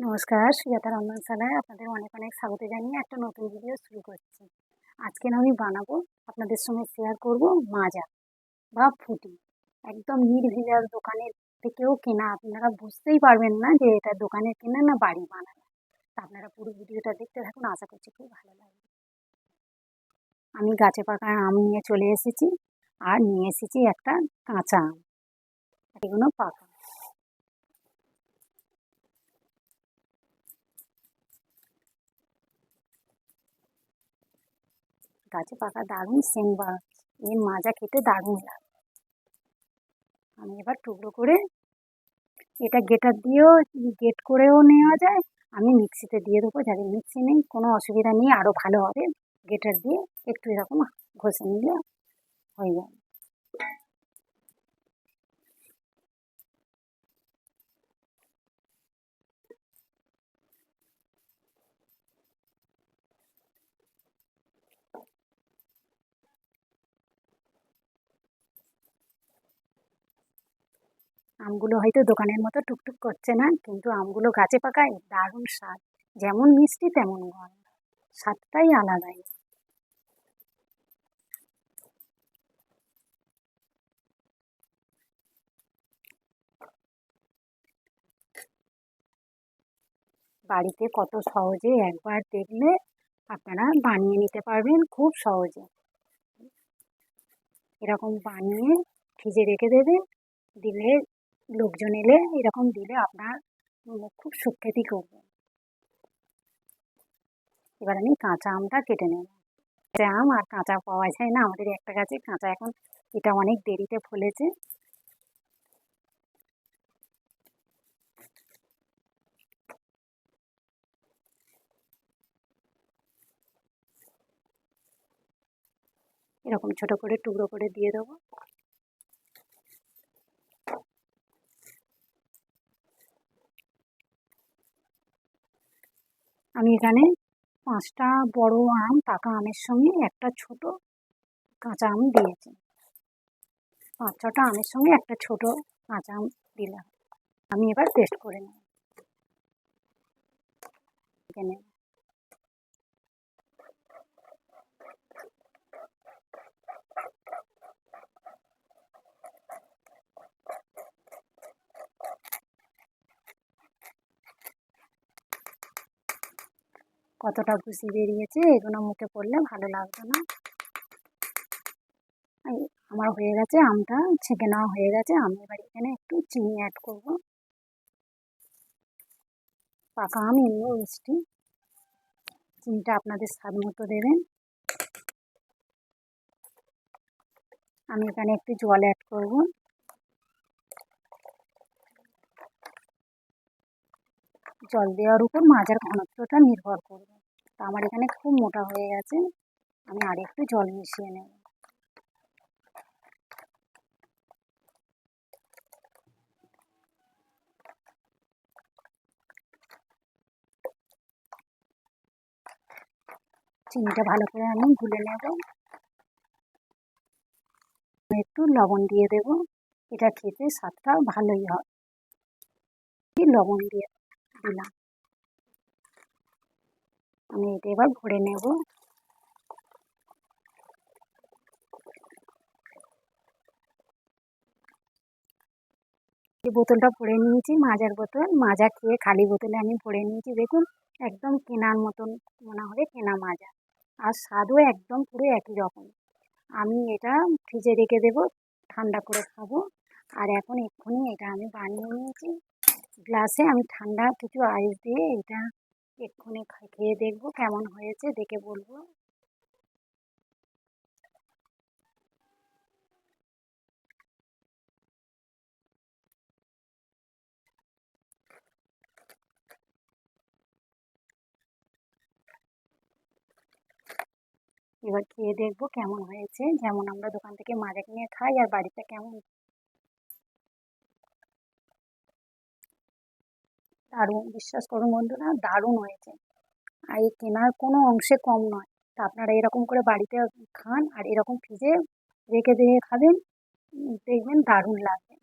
নমস্কার, সুজাতা রন্ধনশালায় আপনাদের অনেক অনেক স্বাগত জানিয়ে একটা নতুন ভিডিও শুরু করছি। আজকে আমি বানাবো, আপনাদের সঙ্গে শেয়ার করব মাজা বা ফুটি। একদম নির্ভেজাল দোকানের থেকেও কেনা, আপনারা বুঝতেই পারবেন না যে এটা দোকানের কেনা না বাড়ি বানানো। তা আপনারা পুরো ভিডিওটা দেখতে থাকুন, আশা করছি খুব ভালো লাগবে। আমি গাছে পাকা আম নিয়ে চলে এসেছি, আর নিয়ে এসেছি একটা কাঁচা আম, এগুলো পাকা। গাছে পাকা দারুণ সেন্ট বার, এর মাজা খেতে দারুণ লাগে। আমি এবার টুকরো করে, এটা গেটার দিয়েও গেট করেও নেওয়া যায়। আমি মিক্সিতে দিয়ে দেবো, যাদের মিক্সি নেই কোনো অসুবিধা নেই, আরও ভালো হবে। গেটার দিয়ে একটু এরকম ঘষে নিলে হয়ে যাবে। আমগুলো হয়তো দোকানের মতো টুকটুক করছে না, কিন্তু আমগুলো গাছে পাকায় দারুণ স্বাদ। যেমন মিষ্টি তেমন গন্ধ, স্বাদটাই আলাদাই। বাড়িতে কত সহজে, একবার দেখলে আপনারা বানিয়ে নিতে পারবেন খুব সহজে। এরকম বানিয়ে ফ্রিজে রেখে দেবেন, দিলে লোকজন এলে এরকম দিলে আপনার খুব সুখ্যাতি করবে। এবার আমি কাঁচা আমটা কেটে নেব। কাঁচা আম আর কাঁচা পাওয়া যায় না আমাদের একটা গাছে কাঁচা, এখন এটা অনেক দেরিতে ফলেছে। এরকম ছোট করে টুকরো করে দিয়ে দেবো। আমি এখানে 5টা বড় আম, পাকা আমের সঙ্গে একটা ছোট কাঁচা আম দিয়েছি। 5-6টা আমের সঙ্গে একটা ছোট কাঁচা আম দিলাম। আমি এবার টেস্ট করে নেব। কতটা ভুসি বেরিয়েছে, এগুলো মুখে পড়লে ভালো লাগবে না। আমার হয়ে গেছে, আমটা ছেঁকে নেওয়া হয়ে গেছে। আমি এবার এখানে একটু চিনি অ্যাড করব। পাকা আম এমনি মিষ্টি, চিনিটা আপনাদের স্বাদ মতো দেবেন। আমি এখানে একটু জল অ্যাড করব। জল দেওয়ার উপর মাজার ঘনত্বটা নির্ভর করবে। তা আমার এখানে খুব মোটা হয়ে গেছে, আমি আর একটু জল মিশিয়ে নেব। চিনিটা ভালো করে আমি গুলে নেব। একটু লবণ দিয়ে দেব, এটা খেতে স্বাদটা ভালোই হয়। লবণ দিয়ে দিলাম। আমি এটা এবার ভরে নেব। এই বোতলটা ভরে নিয়েছি, মাজার বোতল। মাজা খেয়ে খালি বোতলে আমি ভরে নিয়েছি। দেখুন একদম কেনার মতন মনে হবে, কেনা মাজা। আর স্বাদও একদম পুরো একই রকম। আমি এটা ফ্রিজে রেখে দেবো, ঠান্ডা করে খাবো। আর এখন এক্ষুনি এটা আমি বানিয়ে নিয়েছি গ্লাসে। আমি ঠান্ডা কিছু আইস দিয়ে এটা এক্ষুনি খেয়ে দেখবো কেমন হয়েছে, দেখে বলবো। এবার খেয়ে দেখবো কেমন হয়েছে, যেমন আমরা দোকান থেকে মাজা কিনে খাই আর বাড়িতে কেমন। দারুণ, বিশ্বাস করুন বন্ধুরা, দারুণ হয়েছে। আর এই কেনার কোনো অংশে কম নয়। তা আপনারা এরকম করে বাড়িতে খান, আর এরকম ফ্রিজে রেখে দিয়ে খাবেন, দেখবেন দারুণ লাগবে।